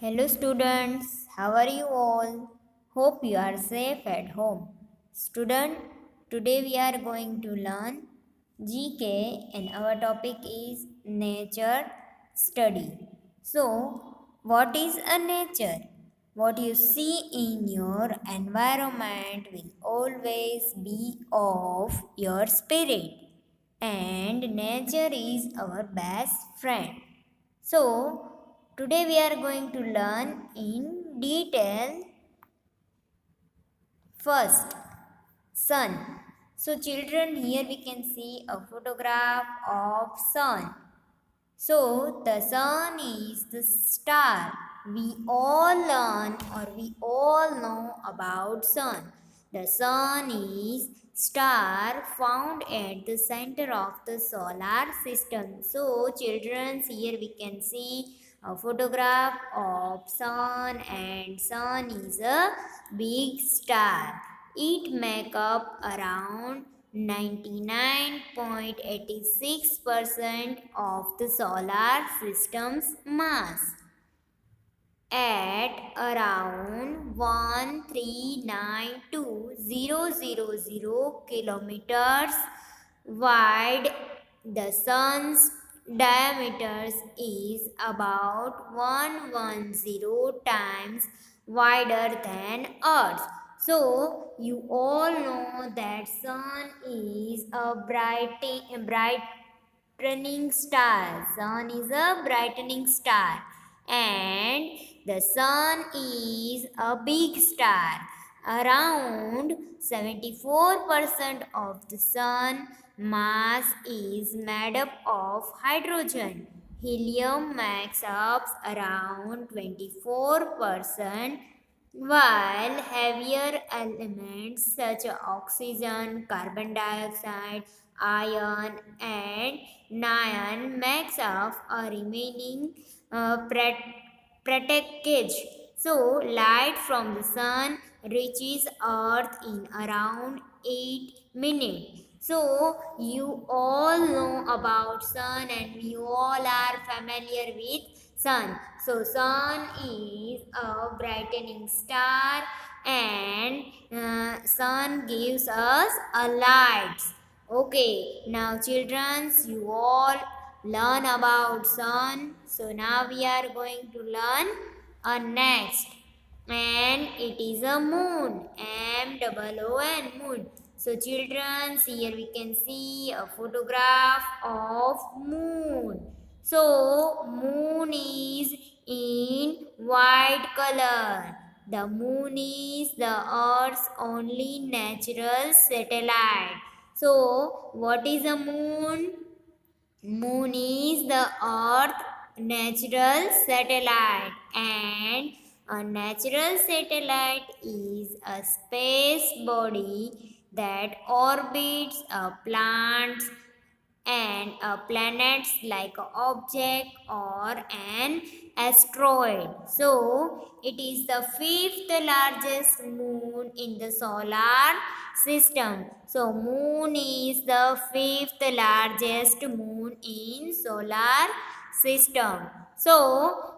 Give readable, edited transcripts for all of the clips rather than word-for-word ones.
Hello students, how are you all? Hope you are safe at home. Student, today we are going to learn GK and our topic is nature study. So, what is a nature? What you see in your environment will always be of your spirit, and nature is our best friend. So, today we are going to learn in detail. First, sun. So, children, here we can see a photograph of sun. So, the sun is the star. We all learn or we all know about sun. The sun is star found at the center of the solar system. So, children, here we can see a photograph of sun, and sun is a big star. It make up around 99.86% of the solar system's mass at around 1392000 kilometers wide. The sun's diameter is about 110 times wider than earth. So you all know that sun is a brightening star. Sun is a brightening star, and the sun is a big star. Around 74% of the sun mass is made up of hydrogen. Helium makes up around 24%, while heavier elements such as oxygen, carbon dioxide, iron, and neon makes up a remaining package. So, light from the sun reaches Earth in around 8 minutes. So, you all know about sun and you all are familiar with sun. So, sun is a brightening star, and sun gives us a light. Okay, now children, you all learn about sun. So now we are going to learn a next, and it is a moon. MOON, moon. So children, here we can see a photograph of moon. So moon is in white color. The moon is the Earth's only natural satellite. So, what is a moon? Moon is the Earth natural satellite, and a natural satellite is a space body that orbits a plant and planets like an object or an asteroid. So, it is the fifth largest moon in the solar system. So, moon is the fifth largest moon in solar system. So,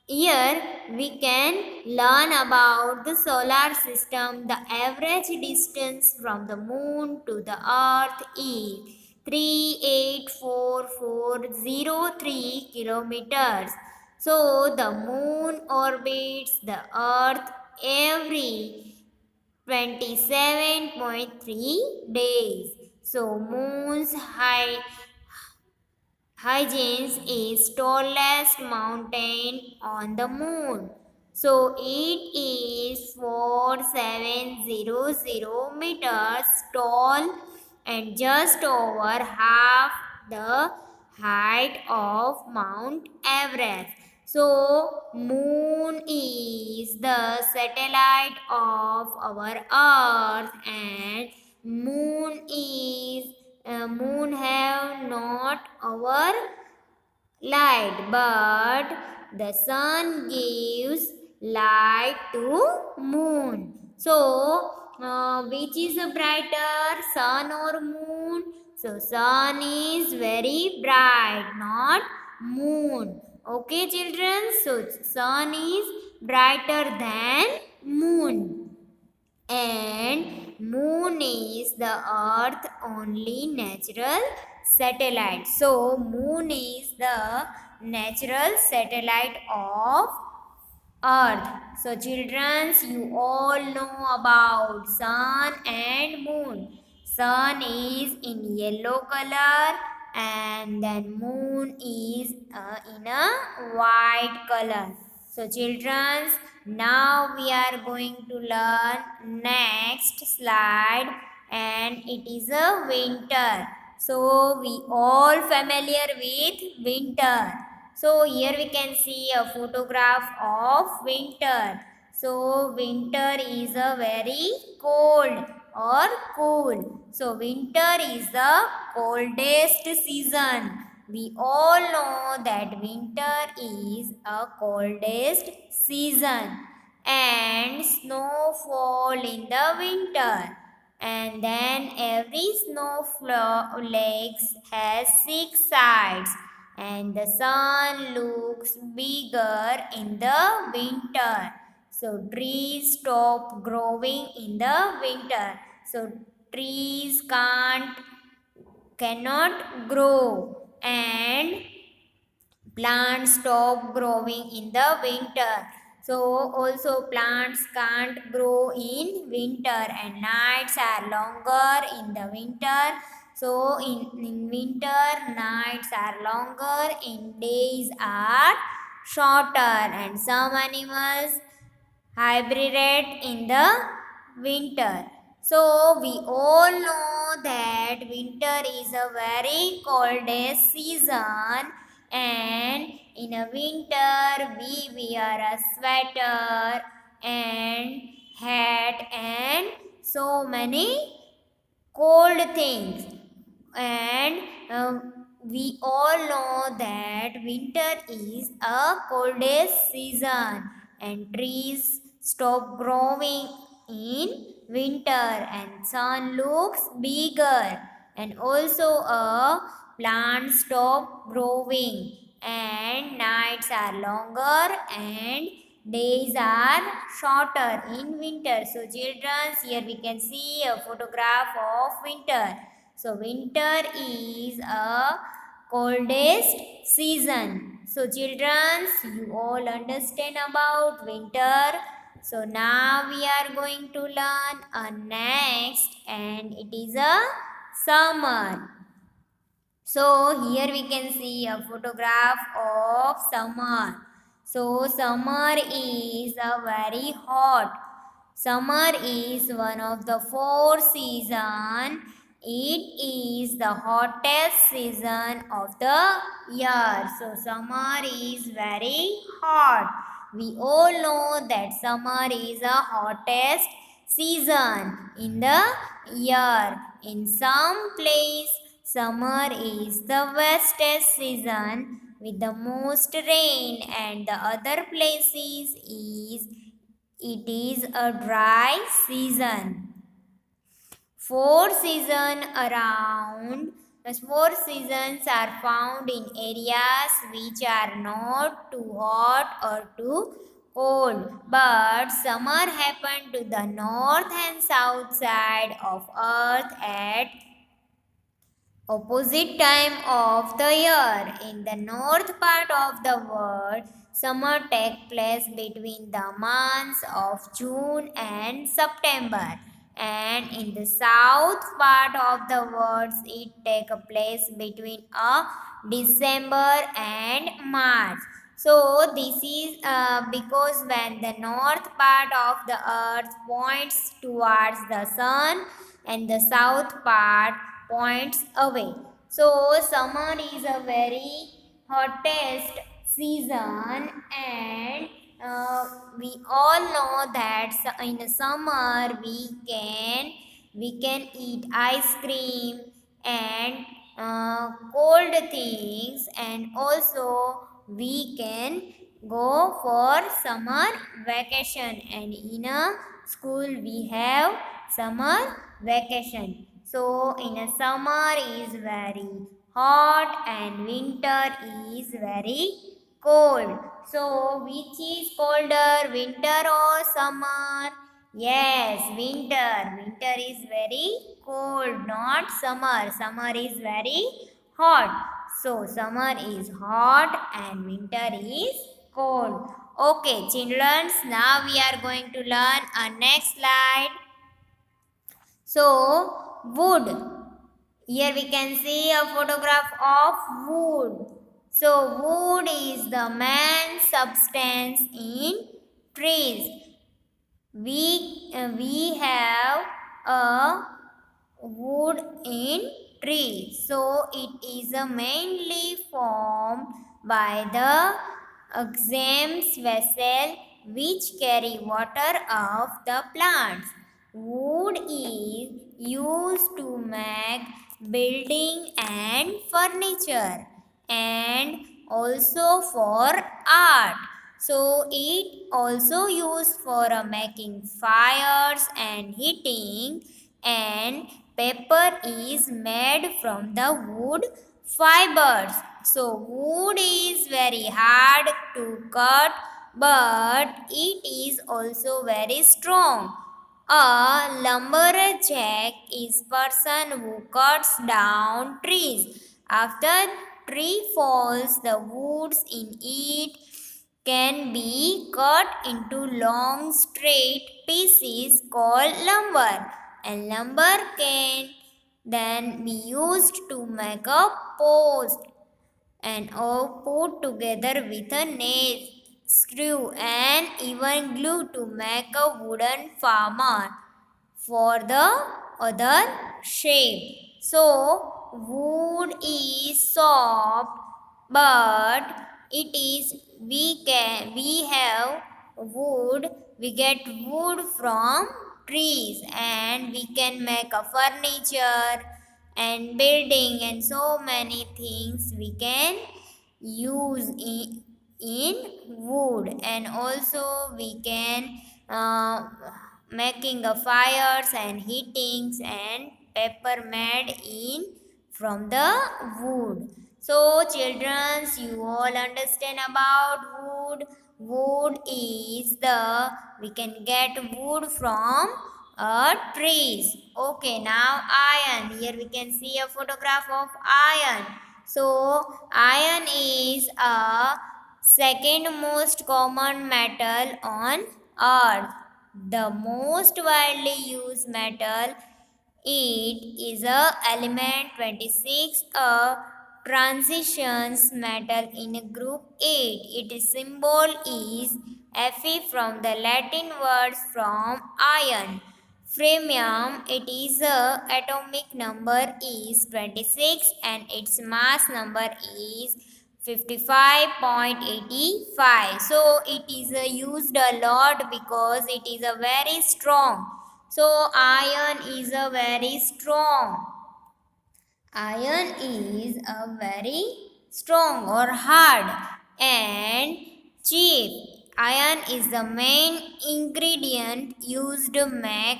here we can learn about the solar system. The average distance from the moon to the earth is 384403 kilometers. So the moon orbits the earth every 27.3 days. So moon's Huygens is tallest mountain on the moon. So it is 4700 meters tall and just over half the height of Mount Everest. So moon is the satellite of our earth, and moon have not our light, but the sun gives light to moon. So which is a brighter, sun or moon? So sun is very bright, not moon. Okay, children. So sun is brighter than moon, and moon is the earth only natural satellite. So moon is the natural satellite of earth. So children, you all know about sun and moon. Sun is in yellow color, and then moon is in a white color. So children, now we are going to learn next slide, and it is a winter. So we all familiar with winter. So here we can see a photograph of winter. So winter is a very cold or cool. So winter is the coldest season. We all know that winter is a coldest season, and snow fall in the winter, and then every snowflake has six sides, and the sun looks bigger in the winter. So trees stop growing in the winter. So trees cannot grow, and plants stop growing in the winter. So also plants can't grow in winter, and nights are longer in the winter. So in winter nights are longer and days are shorter, and some animals hibernate in the winter. So we all know that winter is a very coldest season, and in a winter we wear a sweater and hat and so many cold things. And we all know that winter is a coldest season, and trees stop growing in winter, and sun looks bigger, and also a plant stop growing, and nights are longer and days are shorter in winter. So children, here we can see a photograph of winter. So winter is a coldest season. So children, you all understand about winter. So now we are going to learn a next, and it is a summer. So here we can see a photograph of summer. So summer is a very hot. Summer is one of the four seasons. It is the hottest season of the year. So summer is very hot. We all know that summer is the hottest season in the year. In some place, summer is the wettest season with the most rain, and the other places is it is a dry season. Four seasons are found in areas which are not too hot or too cold, but summer happen to the north and south side of earth at opposite time of the year. In the north part of the world, summer takes place between the months of June and September, and in the south part of the world, it takes place between December and March. So this is because when the north part of the earth points towards the sun, and the south part points away. So summer is a very hottest season, and we all know that in the summer we can eat ice cream and cold things, and also we can go for summer vacation, and in a school we have summer vacation. So in a summer is very hot, and winter is very cold. So, which is colder, winter or summer? Yes, winter. Winter is very cold, not summer. Summer is very hot. So, summer is hot and winter is cold. Okay, children, now we are going to learn our next slide. So, wood. Here we can see a photograph of wood. So, wood is the main substance in trees. We have a wood in tree. So, it is mainly formed by the exams vessel which carry water of the plants. Wood is used to make building and furniture and also for art. So it also used for making fires and heating, and paper is made from the wood fibers. So wood is very hard to cut, but it is also very strong. A lumberjack is person who cuts down trees. After tree falls, the woods in it can be cut into long straight pieces called lumber, and lumber can then be used to make a post and all put together with a nail, screw and even glue to make a wooden farmer for the other shape. So wood is soft, but it is we have wood, we get wood from trees, and we can make a furniture and building and so many things we can use in wood, and also we can making a fires and heatings and paper made in from the wood. So children, you all understand about wood. Wood is the we can get wood from trees. Okay, now iron. Here we can see a photograph of iron. So iron is a second most common metal on earth. The most widely used metal it is a element 26, a transitions metal in group 8. Its symbol is Fe from the Latin words from iron. Freemium, it is a atomic number is 26 and its mass number is 55.85. So it is used a lot because it is a very strong. So iron is a very strong. Iron is a very strong or hard and cheap. Iron is the main ingredient used to make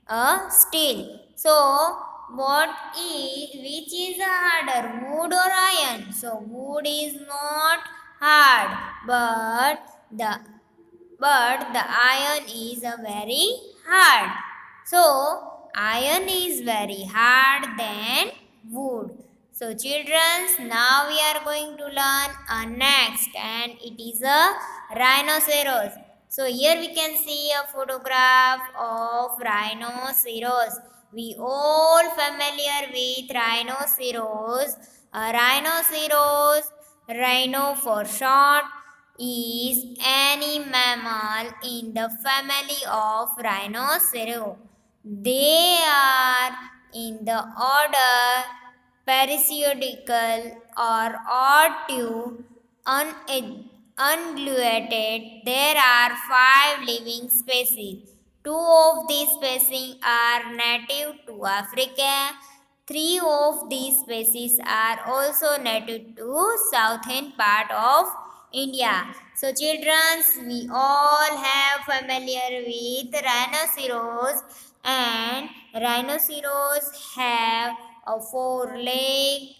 a steel. So, which is harder, wood or iron? So, wood is not hard, but the iron is a very hard. So, iron is very hard than wood. So, children, now we are going to learn a next, and it is a rhinoceros. So, here we can see a photograph of rhinoceros. We all familiar with rhinoceros. A rhinoceros, rhino for short, is any mammal in the family of rhinoceros. They are in the order Perissodical or odd to ungulated. There are 5 living species. 2 of these species are native to Africa. 3 of these species are also native to southern part of India. So children, we all have familiar with rhinoceros, and rhinoceros have a 4 leg,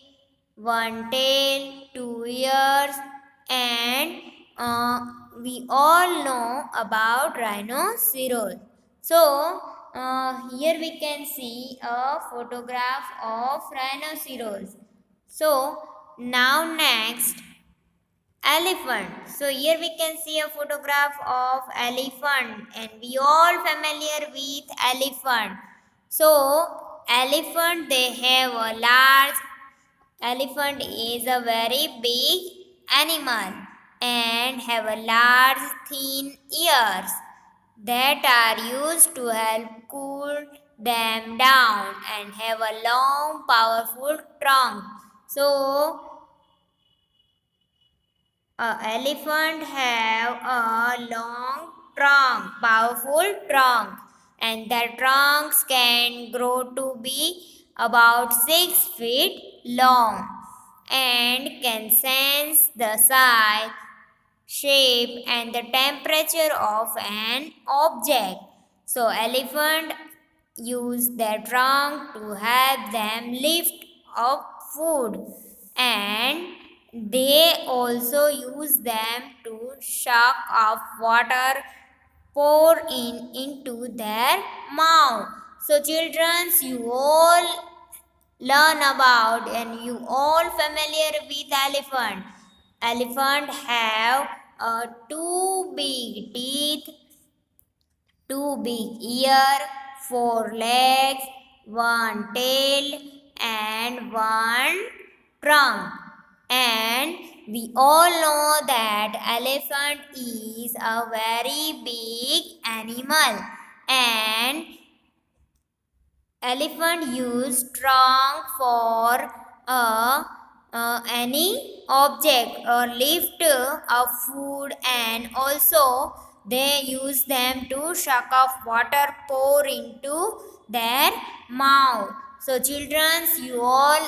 1 tail, 2 ears, and we all know about rhinoceros. So here we can see a photograph of rhinoceros. So now next, elephant. So here we can see a photograph of elephant, and we all familiar with elephant. So elephant, they have a large. Elephant is a very big animal and have a large thin ears that are used to help cool them down, and have a long powerful trunk. So elephant have a long trunk, powerful trunk, and their trunks can grow to be about 6 feet long and can sense the size, shape, and the temperature of an object. So elephant use their trunk to help them lift up food, and they also use them to suck up water pour in into their mouth. So children, you all learn about and you all familiar with elephant. Elephant have two big teeth, two big ear, four legs, one tail, and one trunk. And we all know that elephant is a very big animal, and elephant use trunk for any object or lift of food, and also they use them to suck off water pour into their mouth. So children, you all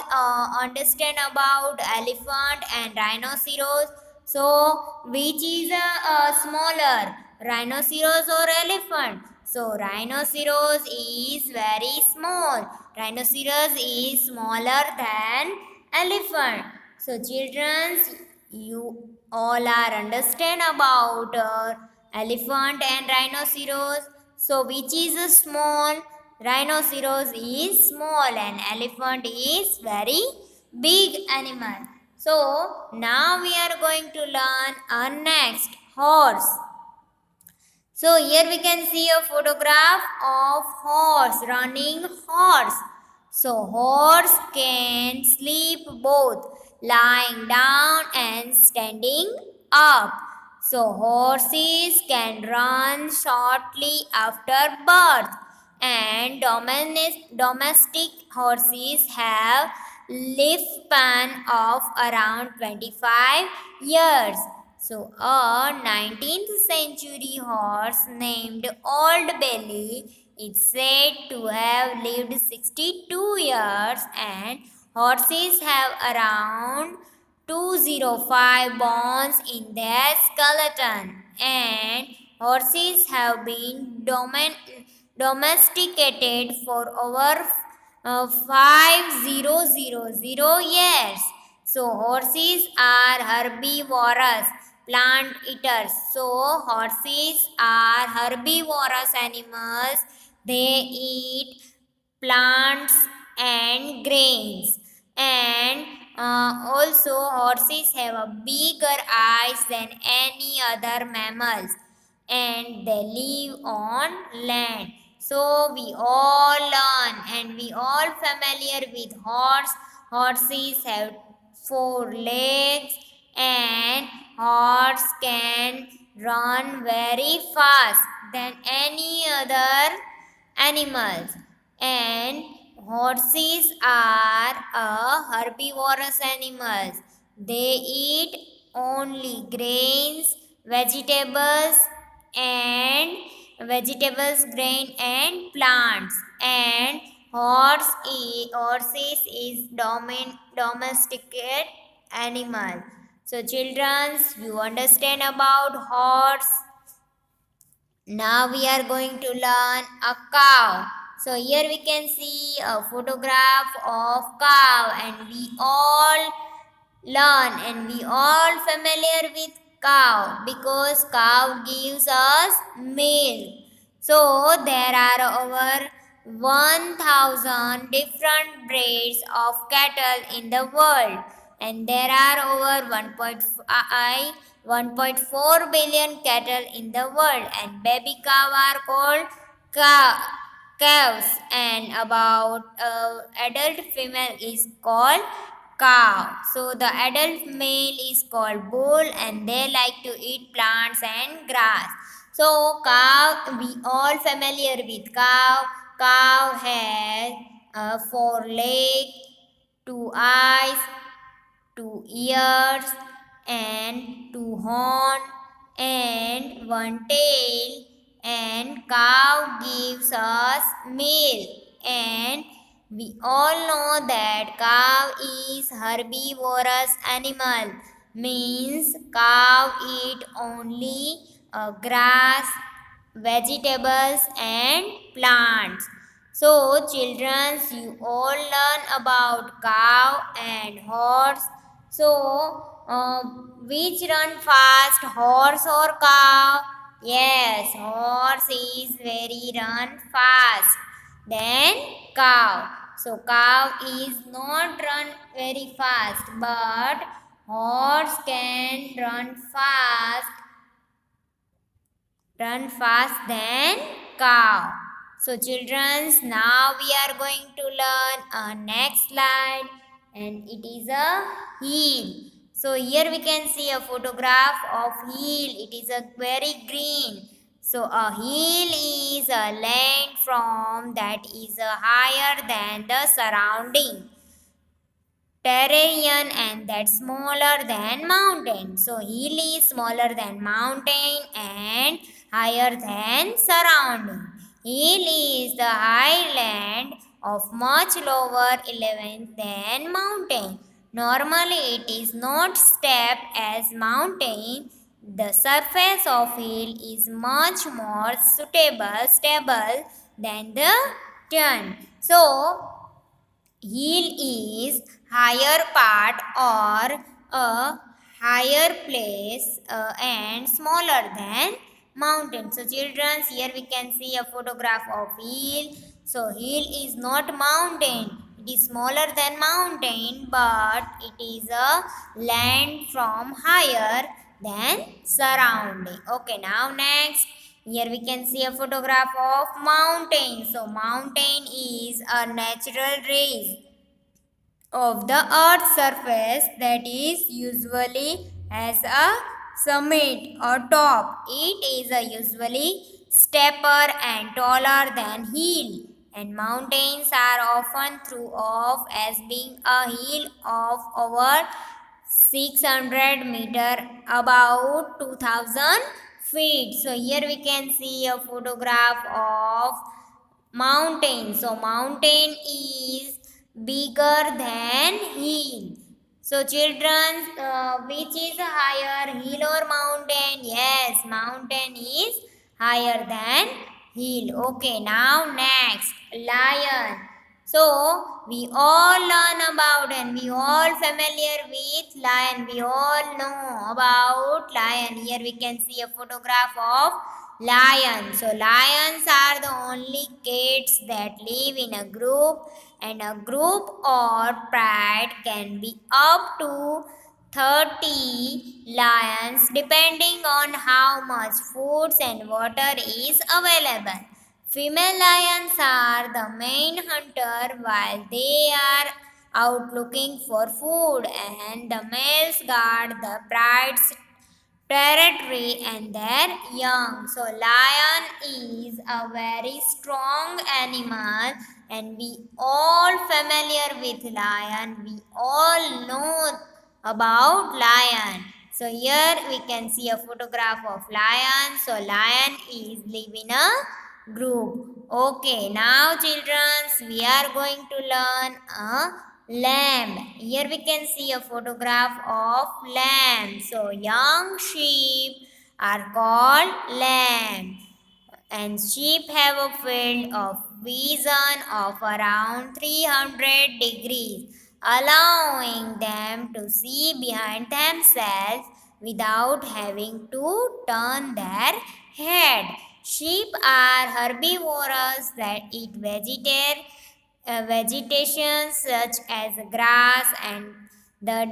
understand about elephant and rhinoceros. So which is a smaller, rhinoceros or elephant? So rhinoceros is very small. Rhinoceros is smaller than elephant. So children, you all are understand about elephant and rhinoceros. So which is a small? Rhinoceros is small and elephant is very big animal. So now we are going to learn our next, horse. So here we can see a photograph of horse, running horse. So horse can sleep both lying down and standing up. So horses can run shortly after birth, and domestic horses have lifespan of around 25 years. So, a 19th century horse named Old Bailey is said to have lived 62 years, and horses have around 205 bones in their skeleton, and horses have been domesticated for over 5000 years. So horses are herbivorous plant eaters. So horses are herbivorous animals. They eat plants and grains, and also horses have a bigger eyes than any other mammals, and they live on land. So we all learn and we all familiar with horse. Horses have four legs, and horse can run very fast than any other animals, and horses are herbivorous animals. They eat only grains, vegetables, and grain and plants, and horses is domesticated animal. So children, you understand about horse. Now we are going to learn a cow. So here we can see a photograph of cow, and we all learn, and we all familiar with cow because cow gives us milk. So there are over 1000 different breeds of cattle in the world, and there are over 1.4 billion cattle in the world, and baby cow are called calves, and about adult female is called cow. So the adult male is called bull, and they like to eat plants and grass. So cow, we all familiar with cow. Cow has four legs, two eyes, two ears, and two horns, and one tail, and cow gives us milk, and we all know that cow is herbivorous animal, means cow eat only grass, vegetables and plants. So children, you all learn about cow and horse. So which run fast, horse or cow? Yes, horse is very run fast than cow. So cow is not run very fast, but horse can run fast than cow. So childrens, now we are going to learn a next slide, and it is a heel. So here we can see a photograph of heel. It is a very green. So a heel is a land from that is higher than the surrounding terrain, and that's smaller than mountain. So hill is smaller than mountain and higher than surrounding. Hill is the highland of much lower elevation than mountain. Normally it is not steep as mountain. The surface of hill is much more stable than the turn. So hill is higher part or a higher place and smaller than mountain. So children, here we can see a photograph of hill. So hill is not mountain. It is smaller than mountain, but it is a land from higher than surrounding. Okay, now next. Here we can see a photograph of mountain. So mountain is a natural race of the earth's surface that is usually has a summit or top. It is a usually stepper and taller than hill, and mountains are often thought of as being a hill of over 600 meter, about 2000 feet. So here we can see a photograph of mountain. So mountain is bigger than hill. So children, which is higher, hill or mountain? Yes, mountain is higher than hill. Okay, now next, lion. So we all learn about and we all familiar with lion. We all know about lion. Here we can see a photograph of lion. So lions are the only cats that live in a group, and a group or pride can be up to 30 lions depending on how much foods and water is available. Female lions are the main hunter while they are out looking for food, and the males guard the pride's territory and their young. So lion is a very strong animal, and we all familiar with lion. We all know about lion. So here we can see a photograph of lion. So lion is live in a group. Okay, now children, we are going to learn a lamb. Here we can see a photograph of lamb. So young sheep are called lamb, and sheep have a field of vision of around 300 degrees. allowing them to see behind themselves without having to turn their head. Sheep are herbivores that eat vegetation such as grass, and the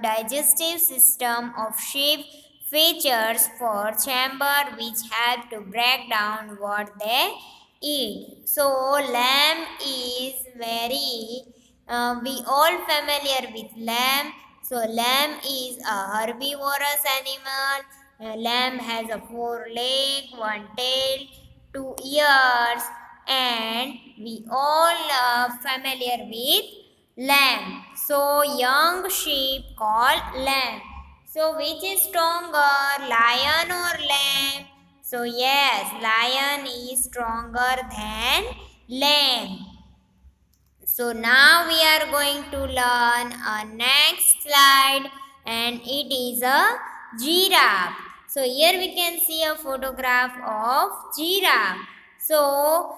digestive system of sheep features four chambers which help to break down what they eat. So lamb is very we all familiar with lamb. So lamb is a herbivorous animal. Lamb has a four leg, one tail, two ears, and we all are familiar with lamb. So young sheep called lamb. So which is stronger, lion or lamb? So yes, lion is stronger than lamb. So now we are going to learn a next slide, and it is a giraffe. So here we can see a photograph of giraffe. So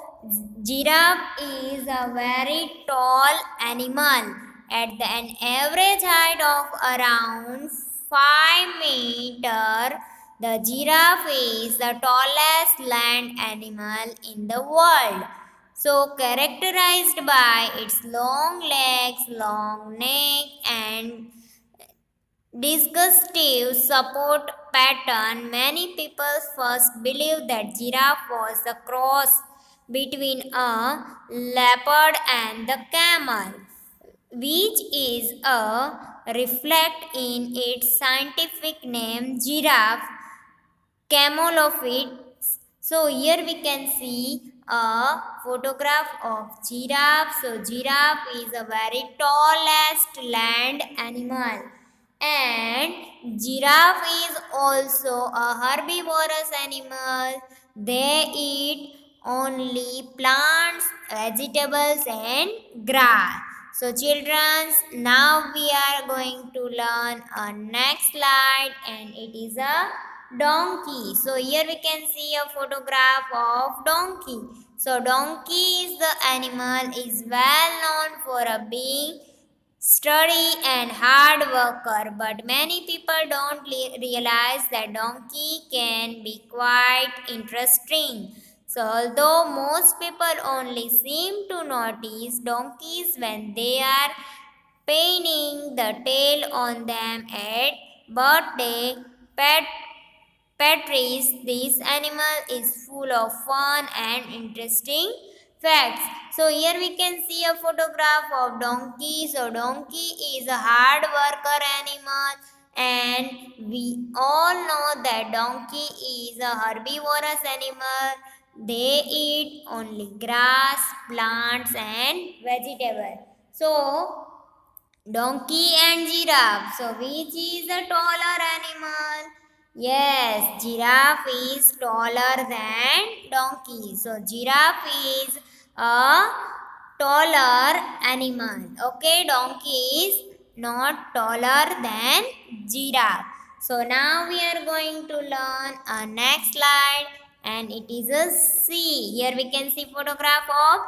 giraffe is a very tall animal at an average height of around 5 meter. The giraffe is the tallest land animal in the world. So, characterized by its long legs, long neck, and distinctive support pattern, many people first believed that giraffe was a cross between a leopard and the camel, which is a reflect in its scientific name giraffe camelophytes. So here we can see a photograph of giraffe. So giraffe is a very tallest land animal, and giraffe is also a herbivorous animal. They eat only plants, vegetables and grass. So children, now we are going to learn a next slide, and it is a donkey. So here we can see a photograph of donkey. So donkey is the animal is well known for being sturdy and hard worker, but many people don't realize that donkey can be quite interesting. So although most people only seem to notice donkeys when they are painting the tail on them at birthday pet Patrice, this animal is full of fun and interesting facts. So here we can see a photograph of donkey. So donkey is a hard worker animal, and we all know that donkey is a herbivorous animal. They eat only grass, plants and vegetables. So donkey and giraffe. So which is a taller animal? Yes, giraffe is taller than donkey. So giraffe is a taller animal. Okay, donkey is not taller than giraffe. So now we are going to learn a next slide, and it is a sea. Here we can see photograph of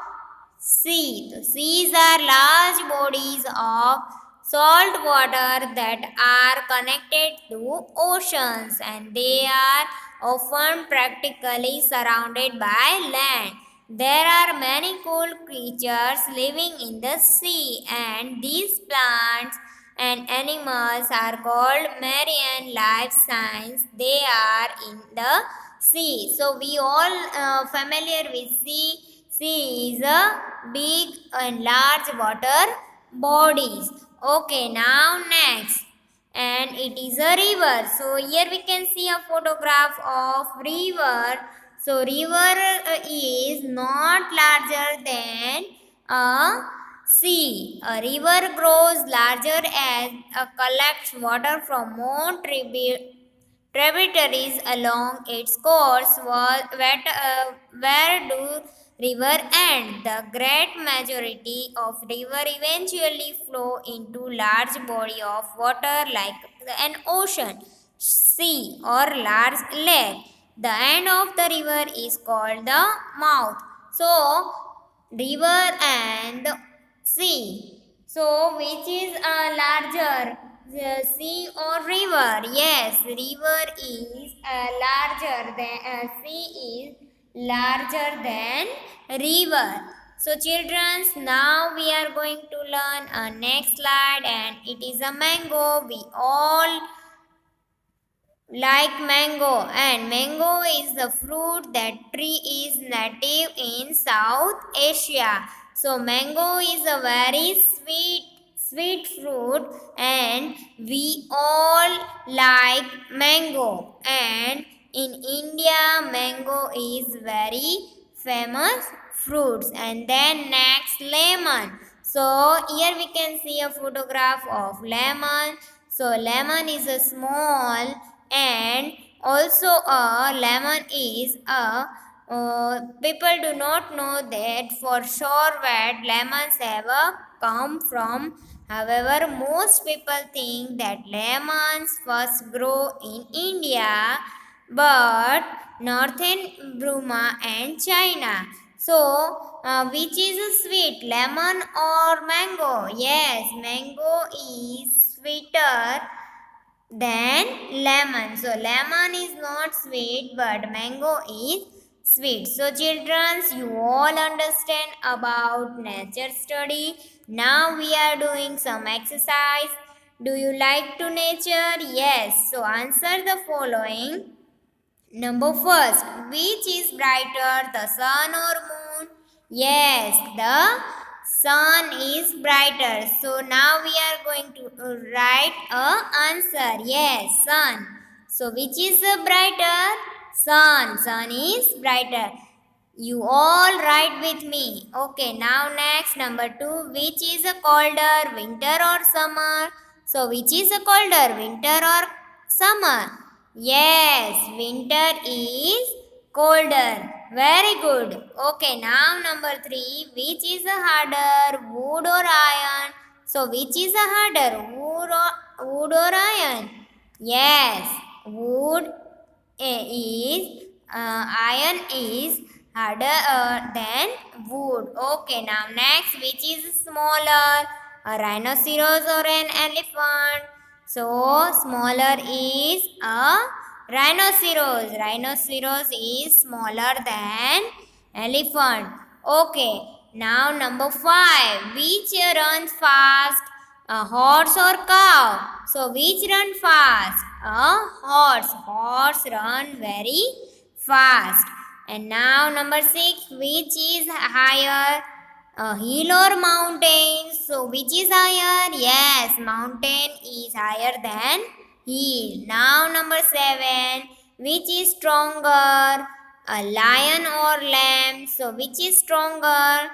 sea. The seas are large bodies of salt water that are connected to oceans, and they are often practically surrounded by land. There are many cool creatures living in the sea, and these plants and animals are called marine life signs. They are in the sea. So we all familiar with sea. Sea is a big and large water bodies. Okay, now next, and it is a river. So here we can see a photograph of river. So river is not larger than a sea. A river grows larger as collects water from more tributaries along its course. Where do river end? The great majority of river eventually flow into large body of water like an ocean, sea or large lake. The end of the river is called the mouth. So river and Sea. So, which is larger, the sea or river? Yes, river is larger than sea is larger than river. So, children, now we are going to learn a next slide, and it is a mango. We all like mango, and mango is the fruit that tree is native in South Asia. So mango is a very sweet fruit, and we all like mango. And in India, mango is very famous fruits. And then next, lemon. So here we can see a photograph of lemon. So lemon is a small, and also a lemon is a people do not know that for sure that lemons ever come from. However, most people think that lemons first grow in India, but northern Burma and China. So, which is a sweet, lemon or mango? Yes, mango is sweeter than lemon. So lemon is not sweet, but mango is sweet. So children, you all understand about nature study. Now we are doing some exercise. Do you like to nature? Yes. So answer the following. Number first, which is brighter, the sun or moon? Yes, the sun is brighter. So now we are going to write a answer. Yes, sun. So which is brighter? Sun. Sun is brighter. You all write with me. Okay, now next number 2, which is a colder, winter or summer? So which is a colder, winter or summer? Yes, winter is colder. Very good. Okay, now number 3, which is a harder, wood or iron? So which is a harder, wood or iron? Yes, wood is iron is harder than wood. Okay, now next, which is smaller, a rhinoceros or an elephant? So smaller is a rhinoceros. Rhinoceros is smaller than elephant. Okay, now number 5, which runs fast, a horse or cow? So which run fast? A horse. Horse run very fast. And now number 6, which is higher, a hill or mountain? So which is higher? Yes, mountain is higher than hill. Now number 7, which is stronger, a lion or lamb? So which is stronger?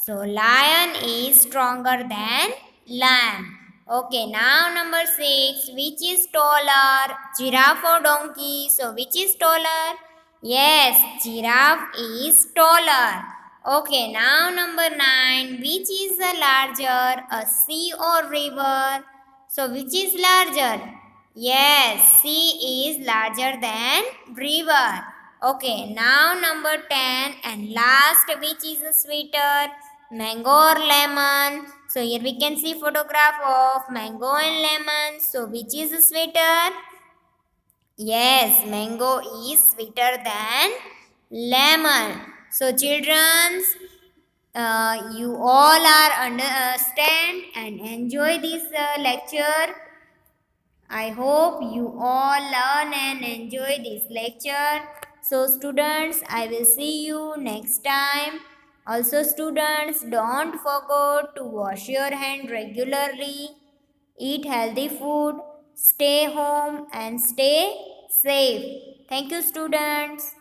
So lion is stronger than lamb. Okay, now number 6, which is taller, giraffe or donkey? So which is taller? Yes, giraffe is taller. Okay, now number 9, which is the larger, a sea or river? So which is larger? Yes, sea is larger than river. Okay, now number 10 and last, which is sweeter, mango or lemon? So here we can see photograph of mango and lemon. So which is sweeter? Yes, mango is sweeter than lemon. So children, you all are understand and enjoy this lecture. I hope you all learn and enjoy this lecture. So students, I will see you next time. Also students, don't forget to wash your hand regularly, eat healthy food, stay home and stay safe. Thank you students.